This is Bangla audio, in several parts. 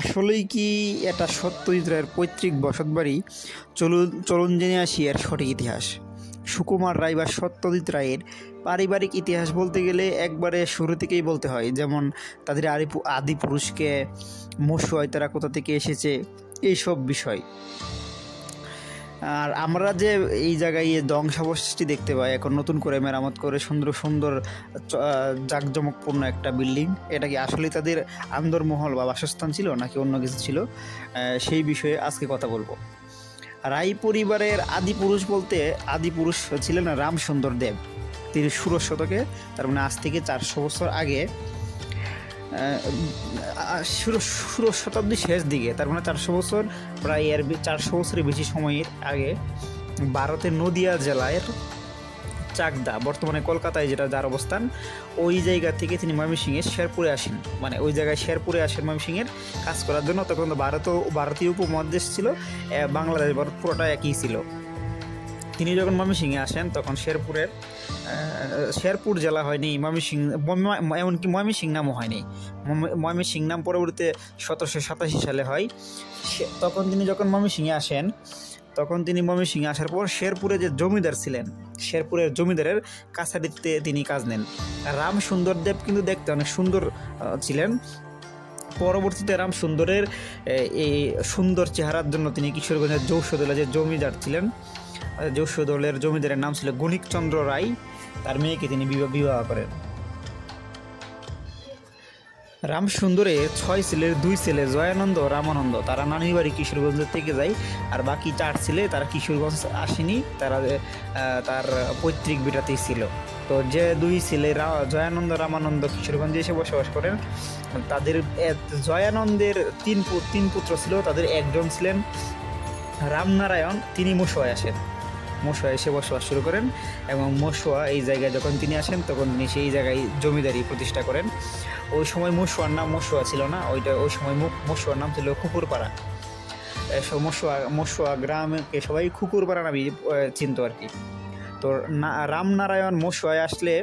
আসলেই কি এটা সত্যজিৎ রায়ের পৈতৃক বসতবাড়ি? চলুন জেনে আসি এর সঠিক ইতিহাস। সুকুমার রায় বা সত্যজিৎ রায়ের পারিবারিক ইতিহাস বলতে গেলে একবারে শুরু থেকেই বলতে হয়, যেমন তাদের আদি পুরুষকে মশুয়ায় তারা কোথা থেকে এসেছে, এইসব বিষয়। আর আমরা যে এই জায়গায় ধ্বংসাবশেষটি দেখতে পাই, এখন নতুন করে মেরামত করে সুন্দর সুন্দর জাঁকজমকপূর্ণ একটা বিল্ডিং, এটা কি আসলেই তাদের আন্দরমহল বা বাসস্থান ছিল নাকি অন্য কিছু ছিল, সেই বিষয়ে আজকে কথা বলবো। রায় পরিবারের আদি পুরুষ ছিলেন রামসুন্দর দেব। তিনি ষোড়শ শতকে, তার মানে আজ থেকে 400 বছর আগে, ষোড়শ শতাব্দীর শেষ দিকে, তার মানে 400 বছর, প্রায় 400 বছরের বেশি সময়ের আগে ভারতের নদিয়া জেলার চাকদা, বর্তমানে কলকাতায় যার অবস্থান, ওই জায়গা থেকে তিনি ময়মনসিংহের শেরপুরে আসেন। মানে ওই জায়গায় শেরপুরে আসেন ময়মনসিংহের কাজ করার জন্য। তখন তো ভারতীয় উপমহাদেশ ছিল, বাংলাদেশ ভারত পুরোটা একই ছিল। তিনি যখন ময়মনসিংহে আসেন তখন শেরপুর জেলা হয়নি, এমনকি ময়মনসিংহ নামও হয়নি। ময়মনসিংহ নাম পরবর্তীতে 1787 সালে হয়। তখন তিনি যখন ময়মনসিংহে আসেন, তখন তিনি ময়মনসিংহে আসার পর শেরপুরে যে জমিদার ছিলেন, শেরপুরের জমিদারের কাছারিতে তিনি কাজ নেন। রামসুন্দর দেব কিন্তু দেখতে অনেক সুন্দর ছিলেন। পরবর্তীতে রামসুন্দরের এই সুন্দর চেহারার জন্য তিনি কিশোরগঞ্জের যৌশদলের যে জমিদার ছিলেন, যৌশদলের জমিদারের নাম ছিল গণিকচন্দ্র রায়, তার মেয়েকে তিনি বিবাহ করেন। রামসুন্দরের 6 ছেলের 2 ছেলে জয়ানন্দ ও রামানন্দ, তারা নানির বাড়ি কিশোরগঞ্জ থেকে যায়। আর বাকি 4 ছেলে তারা কিশোরগঞ্জ আসেনি, তারা তার পৈতৃক বিটাতেই ছিল। তো যে 2 ছেলে জয়ানন্দ রামানন্দ কিশোরগঞ্জে এসে বসবাস করেন, তাদের জয়ানন্দের তিন পুত্র ছিল, তাদের একজন ছিলেন রামনারায়ণ, তিনি মশুয়ায় আসেন। মশুয়া এসে বসবাস শুরু করেন এবং মশুয়া এই জায়গায় যখন তিনি আসেন তখন তিনি সেই জায়গায় জমিদারি প্রতিষ্ঠা করেন। ওই সময় মশুয়ার নাম মশুয়া ছিল না, ওই সময় মশুয়ার নাম ছিল কুকুরপাড়া। মশুয়া গ্রামকে সবাই কুকুরপাড়া নামে চিনত আর কি। তো রামনারায়ণ মশুয়ায় আসলে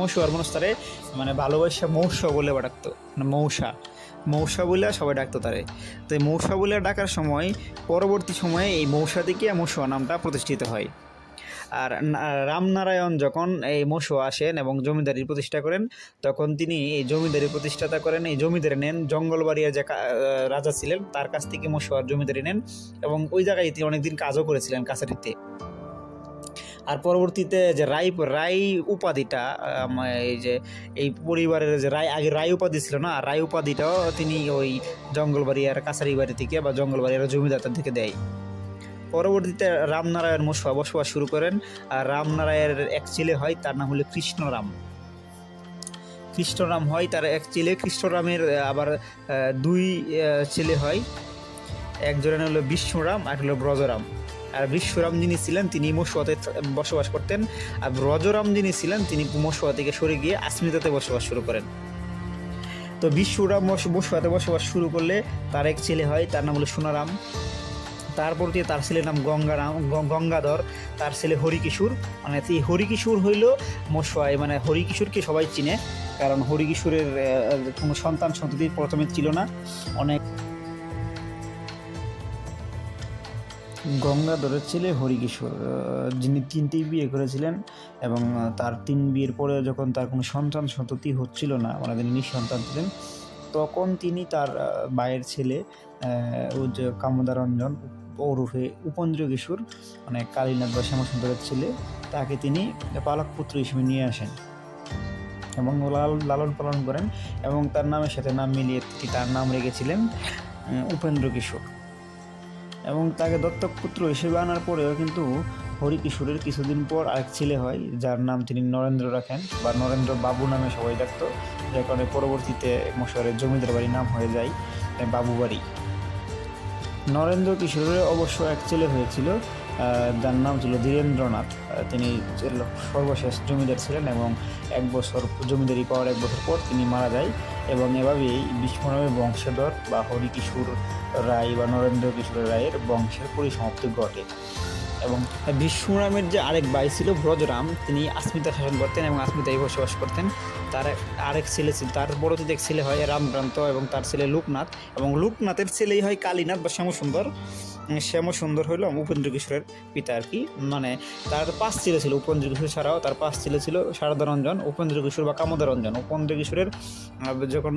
মশুয়ার মনস্তারে মানে ভালোবাসা মৌসা বলে ডাকতো, মানে মৌসা বলে সবাই ডাকতো তারে। তো এই মৌসা বলে ডাকার সময় পরবর্তী সময়ে এই মৌসা থেকে মশুয়া নামটা প্রতিষ্ঠিত হয়। আর রামনারায়ণ যখন এই মশুয়া আসেন এবং জমিদারি প্রতিষ্ঠা করেন, তখন তিনি এই জমিদারি প্রতিষ্ঠাতা করেন, এই জমিদারি নেন জঙ্গলবাড়িয়ার যে রাজা ছিলেন তার কাছ থেকে মশুয়ার জমিদারি নেন এবং ওই জায়গায় তিনি অনেকদিন কাজও করেছিলেন কাছারিতে। আর পরবর্তীতে যে রায় উপাধিটা, এই পরিবারের যে আগে রায় উপাধি ছিল না, রায় উপাধিটাও তিনি ওই জঙ্গলবাড়িয়ার কাছারি বাড়ি থেকে বা জঙ্গলবাড়িয়ার জমিদার থেকে দেয়। পরবর্তীতে রামনারায়ণ মশুয়া বসবাস শুরু করেন। আর রামনারায়ণের এক ছেলে হয়, তার নাম হলো কৃষ্ণরাম হয়, তার এক ছেলে। কৃষ্ণরামের আবার 2 ছেলে হয়, একজনের হলো বিষ্ণুরাম আর হলো ব্রজরাম। আর বিশ্বরাম যিনি ছিলেন তিনি মশুয়াতে বসবাস করতেন, আর ব্রজরাম যিনি ছিলেন তিনি মশুয়া থেকে সরে গিয়ে আসমিতাতে বসবাস শুরু করেন। তো বিশ্বরাম মশুয়াতে বসবাস শুরু করলে তার এক ছেলে হয়, তার নাম হলো সোনারাম। তারপর তার ছেলের নাম গঙ্গাধর, তার ছেলে হরিকিশোর। মানে এই হরিকিশোর হইল মশুয়ায়, মানে হরিকিশোরকে সবাই চিনে, কারণ হরিকিশোরের কোনো সন্তান সন্ততি প্রথমে ছিল না। গঙ্গাধরের ছেলে হরিকিশোর, যিনি 3টি বিয়ে করেছিলেন এবং তার 3 বিয়ের পরে যখন তার কোনো সন্তান সন্ততি হচ্ছিল না, মানে তিনি নিঃসন্তান ছিলেন, তখন তিনি তার ভাইয়ের ছেলে কামোদারঞ্জন ওরফে উপেন্দ্র কিশোর, মানে কালীনাথ বা শ্যামসুন্দরের ছেলে, তাকে তিনি পালক পুত্র হিসেবে নিয়ে আসেন এবং লালন পালন করেন এবং তার নামের সাথে নাম মিলিয়ে তার নাম রেখেছিলেন উপেন্দ্র কিশোর। এবং তাকে দত্তক পুত্র হিসেবে আনার পরেও কিন্তু হরিকিশোরের কিছুদিন পর আরেক ছেলে হয়, যার নাম তিনি নরেন্দ্র রাখেন বা নরেন্দ্র বাবু নামে সবাই ডাকতো, যার কারণে পরবর্তীতে মশুয়ারের জমিদার বাড়ি নাম হয়ে যায় বাবু বাড়ি। নরেন্দ্র কিশোরের অবশ্য এক ছেলে হয়েছিল, যার নাম ছিল ধীরেন্দ্রনাথ। তিনি সর্বশেষ জমিদার ছিলেন এবং 1 বছর জমিদারি পাওয়ার 1 বছর পর তিনি মারা যায় এবং এভাবেই বিষ্ণুরামের বংশধর বা হরিকিশোর রায় বা নরেন্দ্র কিশোর রায়ের বংশের পরিসমাপ্তি ঘটে। এবং বিষ্ণুরামের যে আরেক ভাই ছিল ব্রজরাম, তিনি আসমিতা শাসন করতেন এবং আসমিতায় বসবাস করতেন। তার আরেক ছেলে ছিল, তার পরবর্তীতে এক ছেলে হয় রামভ্রান্ত এবং তার ছেলে লোকনাথ, এবং লোকনাথের ছেলেই হয় কালীনাথ বা শ্যামসুন্দর। শ্যামসুন্দর হইল উপেন্দ্র কিশোরের পিতা আর কি। মানে তার 5 ছেলে ছিল, উপেন্দ্র কিশোর ছাড়াও তার 5 ছেলে ছিল, শারদারঞ্জন, উপেন্দ্র কিশোর বা কামোদরঞ্জন। উপেন্দ্র কিশোরের যখন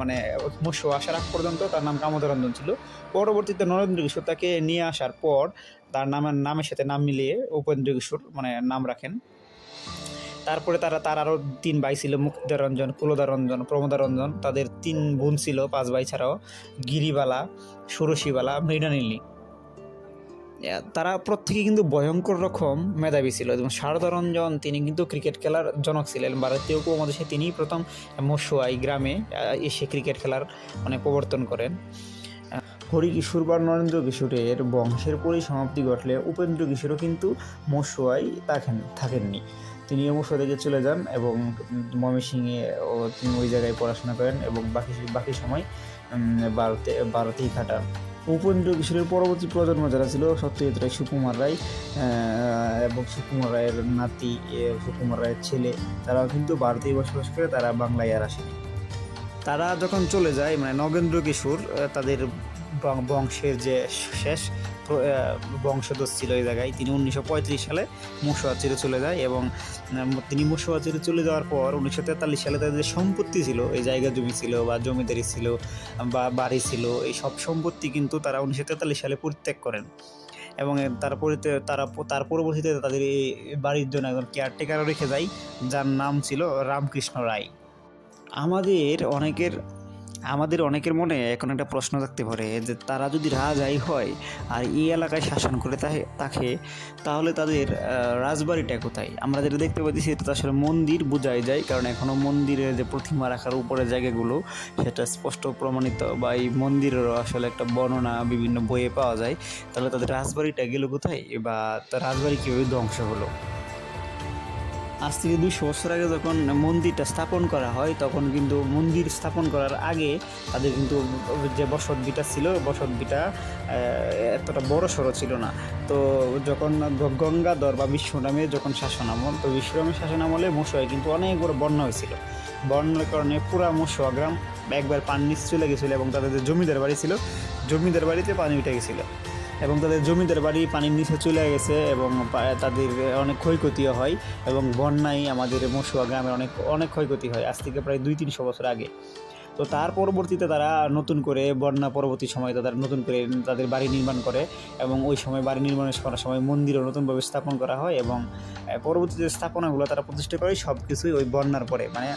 মানে মৎস্য আসার আগ পর্যন্ত তার নাম কামোদরঞ্জন ছিল। পরবর্তীতে নরেন্দ্র কিশোর তাকে নিয়ে আসার পর তার নামের সাথে নাম মিলিয়ে উপেন্দ্র কিশোর মানে নাম রাখেন। তারপরে তার আরও 3 ভাই ছিল, মুক্তিদারঞ্জন, কুলদারঞ্জন, প্রমোদারঞ্জন। তাদের 3 বোন ছিল 5 ভাই ছাড়াও, গিরিবালা, ষোড়শীবালা, মৃণালিনী। তারা প্রত্যেকে কিন্তু ভয়ঙ্কর রকম মেধাবী ছিল। এবং শারদারঞ্জন তিনি কিন্তু ক্রিকেট খেলার জনক ছিলেন। ভারতীয় উপমহাদেশে তিনিই প্রথম মশুয়াই গ্রামে এসে ক্রিকেট খেলার মানে প্রবর্তন করেন। হরিকিশোর বা নরেন্দ্র কিশোরের বংশের পরিসমাপ্তি ঘটলে উপেন্দ্র কিশোরও কিন্তু মশুয়ায় থাকেননি। তিনি মশুয়া থেকে চলে যান এবং ময়মনসিংহে তিনি ওই জায়গায় পড়াশোনা করেন এবং বাকি সময় ভারতেই কাটান। উপেন্দ্র কিশোরের পরবর্তী প্রজন্ম যারা ছিল সত্যজিৎ রায়, সুকুমার রায় এবং সুকুমার রায়ের নাতি, সুকুমার রায়ের ছেলে, তারাও কিন্তু ভারতেই বসবাস করে, তারা বাংলায় আর আসেনি। তারা যখন চলে যায় মানে নগেন্দ্র কিশোর তাদের বংশের যে শেষ বংশধর ছিল এই জায়গায়, তিনি 1935 সালে মশুয়া ছেড়ে চলে যায়। এবং তিনি মশুয়া ছেড়ে চলে যাওয়ার পর 1943 সালে তাদের যে সম্পত্তি ছিল, এই জায়গা জমি ছিল বা জমিদারি ছিল বা বাড়ি ছিল, এই সব সম্পত্তি কিন্তু তারা 1943 সালে পরিত্যাগ করেন। এবং তার পরবর্তীতে তাদের এই বাড়ির জন্য একজন কেয়ারটেকারও রেখে যায়, যার নাম ছিল রামকৃষ্ণ রায়। আমাদের অনেকের মনে এখন একটা প্রশ্ন থাকতে পারে যে তারা যদি রাজাই হয় আর এই এলাকায় শাসন করে থাকে, তাহলে তাদের রাজবাড়িটা কোথায়? আমরা যেটা দেখতে পাচ্ছি সেটা আসলে মন্দির বোঝাই যায়, কারণ এখনও মন্দিরের যে প্রতিমা রাখার উপরে জায়গাগুলো সেটা স্পষ্ট প্রমাণিত, বা এই মন্দিরেরও আসলে একটা বর্ণনা বিভিন্ন বইয়ে পাওয়া যায়। তাহলে তাদের রাজবাড়িটা গেল কোথায়, বা তার রাজবাড়ি কীভাবে ধ্বংস হলো? আজ থেকে 200 বছর আগে যখন মন্দিরটা স্থাপন করা হয়, তখন কিন্তু মন্দির স্থাপন করার আগে তাদের কিন্তু যে বসতভিটা ছিল, বসতভিটা এতটা বড় সড়ো ছিল না। তো যখন গঙ্গাধর বা বিশ্বনামের যখন শাসনামল, তো বিশ্বনামের শাসনামলে মশুয়ায় কিন্তু অনেক বড় বন্যা হয়েছিল। বন্যার কারণে পুরা মশুয়া গ্রাম একবার পানি নিচে চলে গেছিলো, এবং তাদের যে জমিদার বাড়ি ছিল, জমিদার বাড়িতে পানি উঠে গেছিলো, এবং তাদের জমিদার বাড়ি পানির নিচে চলে গেছে, এবং তাদের অনেক ক্ষয়ক্ষতিও হয়। এবং বন্যায় আমাদের মশুয়া গ্রামের অনেক ক্ষয়ক্ষতি হয়, আজ থেকে প্রায় 200-300 বছর আগে। তো তার পরবর্তীতে তারা নতুন করে বন্যা পরবর্তী সময়ে তারা নতুন করে তাদের বাড়ি নির্মাণ করে, এবং ওই সময় বাড়ি নির্মাণ করার সময় মন্দিরও নতুনভাবে স্থাপন করা হয়। এবং পরবর্তীতে স্থাপনাগুলো তারা প্রতিষ্ঠা করে সব কিছুই ওই বন্যার পরে, মানে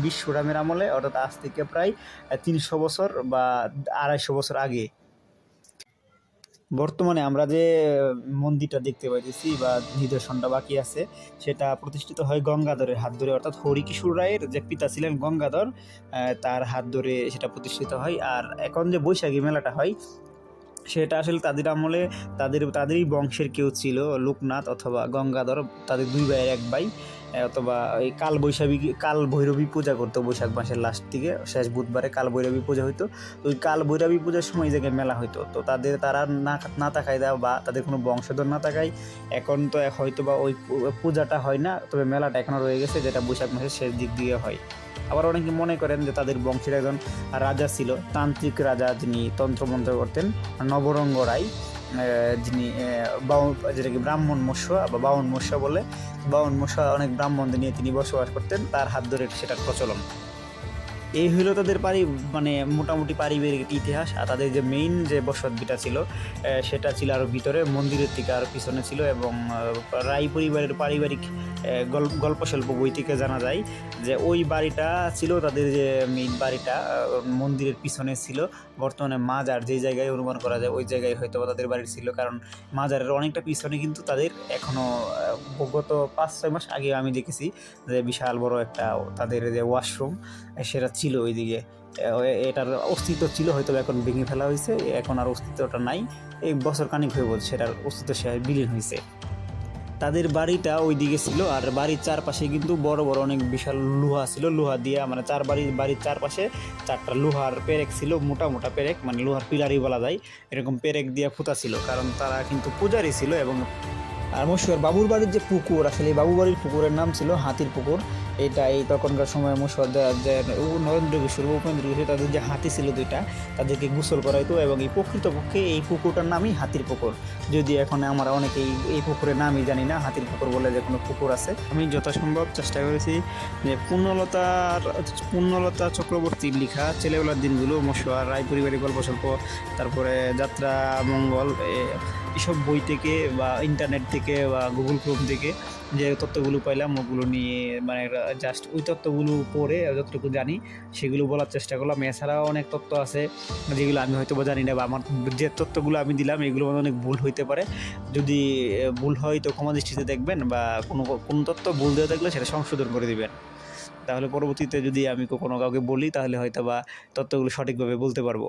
বিশ্বরামের আমলে, অর্থাৎ আজ থেকে প্রায় 300 বছর বা 250 বছর আগে। বর্তমানে আমরা যে মন্দিরটা দেখতে পাইতেছি বা নিদর্শনটা বাকি আছে, সেটা প্রতিষ্ঠিত হয় গঙ্গাধরের হাত ধরে, অর্থাৎ হরিকিশোর রায়ের যে পিতা ছিলেন গঙ্গাধর, তার হাত ধরে সেটা প্রতিষ্ঠিত হয়। আর এখন যে বৈশাখী মেলাটা হয়, সেটা আসলে তাদের আমলে তাদেরই বংশের কেউ ছিল, লোকনাথ অথবা গঙ্গাধর, তাদের 2 ভাইয়ের 1 ভাই, অথবা এই কাল ভৈরবী পূজা করতো বৈশাখ মাসের লাস্ট দিকে, শেষ বুধবারে কাল ভৈরবী পূজা হইতো। তো ওই কাল ভৈরবী পূজার সময় এই জায়গায় মেলা হইতো। তো তারা না থাকায় দেওয়া বা তাদের কোনো বংশধর না থাকায় এখন তো হয়তো বা ওই পূজাটা হয় না, তবে মেলাটা এখনও রয়ে গেছে, যেটা বৈশাখ মাসের শেষ দিক দিয়ে হয়। আবার অনেকে মনে করেন যে তাদের বংশের একজন রাজা ছিল, তান্ত্রিক রাজা, যিনি তন্ত্রমন্ত্র করতেন, নবরঙ্গ রায়, যিনি যেটাকে ব্রাহ্মণ মশুয়া বা বাউন মশুয়া বলে, বাউন মশুয়া অনেক ব্রাহ্মণদের নিয়ে তিনি বসবাস করতেন, তার হাত ধরে সেটার প্রচলন। এই হইল তাদের মানে মোটামুটি পারিবারিক ইতিহাস। আর তাদের যে মেইন যে বসতভিটা ছিল, সেটা ছিল আরও ভিতরে, মন্দিরের থেকে আরও পিছনে ছিল। এবং রায় পরিবারের পারিবারিক গল্পস্বল্প বই থেকে জানা যায় যে ওই বাড়িটা ছিল তাদের যে মেইন বাড়িটা, মন্দিরের পিছনে ছিল। বর্তমানে মাজার যেই জায়গায় অনুমান করা যায় ওই জায়গায় হয়তো তাদের বাড়ি ছিল, কারণ মাজারের অনেকটা পিছনে কিন্তু তাদের এখনও গত 5-6 মাস আগে আমি দেখেছি যে বিশাল বড় একটা তাদের যে ওয়াশরুম সেটা ছিল ওইদিকে। এটার অস্তিত্ব ছিল, হয়তো এখন ভেঙে ফেলা হয়েছে, এখন আর অস্তিত্বটা নাই। এই বছর খানিক হয়ে বলছে সেটার অস্তিত্ব সে বিলীন হয়েছে। তাদের বাড়িটা ওই দিকে ছিল, আর বাড়ির চারপাশে কিন্তু বড় বড় অনেক বিশাল লোহা ছিল, লোহা দিয়ে মানে বাড়ির চারপাশে 4টা লোহার পেরেক ছিল, মোটা মোটা পেরেক, মানে লোহার পিলারই বলা যায়, এরকম পেরেক দিয়ে ফুটা ছিল, কারণ তারা কিন্তু পূজারি ছিল। এবং আর মশুয়ার বাবুর বাড়ির যে পুকুর, আসলে এই বাবুর বাড়ির পুকুরের নাম ছিল হাতির পুকুর। এটা এই তখনকার সময় মশুয়ার যে নরেন্দ্র কিশোর উপেন্দ্র কিশোর তাদের যে হাতি ছিল দুইটা, তাদেরকে গোসল করাইতো, এবং এই প্রকৃতপক্ষে এই পুকুরটার নামই হাতির পুকুর। যদি এখন আমরা অনেকেই এই পুকুরের নামই জানি না, হাতির পুকুর বলে যে কোনো পুকুর আছে। আমি যথাসম্ভব চেষ্টা করেছি যে পূর্ণলতা চক্রবর্তীর লেখা ছেলেবেলার দিনগুলো, মশুয়ার রায় পরিবারের গল্প স্বল্প, তারপরে যাত্রা মঙ্গল, এসব বই থেকে বা ইন্টারনেট থেকে বা গুগল ক্রোম থেকে যে তথ্যগুলো পাইলাম ওগুলো নিয়ে মানে জাস্ট ওই তথ্যগুলো পড়ে যতটুকু জানি সেগুলো বলার চেষ্টা করলাম। এছাড়াও অনেক তথ্য আছে যেগুলো আমি হয়তো জানি না, বা আমার যে তথ্যগুলো আমি দিলাম এগুলো অনেক ভুল হইতে পারে। যদি ভুল হয় তো ক্ষমা দৃষ্টিতে দেখবেন, বা কোনো তথ্য ভুল দেওয়া থাকলে সেটা সংশোধন করে দিবেন। তাহলে পরবর্তীতে যদি আমি কোনো কাউকে বলি তাহলে হয়তো বা তথ্যগুলো সঠিকভাবে বলতে পারবো।